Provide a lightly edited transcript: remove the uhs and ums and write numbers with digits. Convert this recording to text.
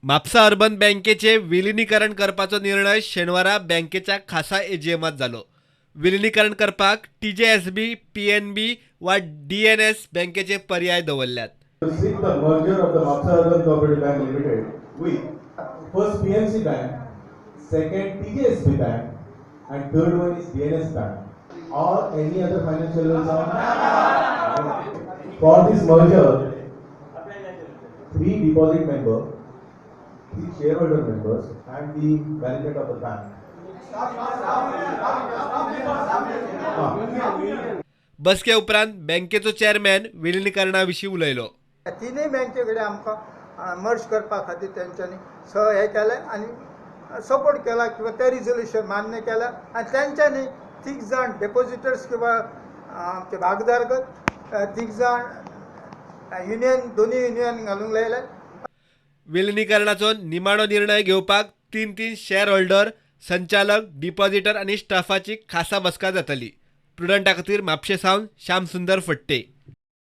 Mapusa urban बँकेचे विलिनीकरण करपाचो निर्णय शेनवारा बँकेच्या खासा एजीएमात जालो. विलिनीकरण करपाक TJSB, PNB वा DNS बँकेचे पर्याय दवरल्यात. To seek the merger of the Matsar Urban Cooperative Bank Limited with first PNC Bank, second TJSB Bank, and third one is DNS Bank, or any other financial institution. For this merger, 3 deposit members, 3 shareholder members, and the management of the bank. बसके उपरांत बँकेचो chairman विलिनीकरणाविषयी उलयलो. तिनूय बँके कडेन आमकां merge करपा खातीर तेंच्यांनी हे केलें आनी सपोर्ट केला किंवा ते रिजोल्युशन मान्य केला आनी तेंच्यांनी 3 जाण डेपोजिटर्स किंवा आमचे भागधारक 3 जाण युनियन दोनी युनियन घालूंक लायले. विलिनीकरणाचो निमाणो निर्णय घेवपाक 3 शेअर होल्डर, संचालक, डिपॉझिटर आणि स्टाफाची खासा बसका जातली. प्रुडंटा खातीर म्हापशें सावन श्याम सुंदर फडते.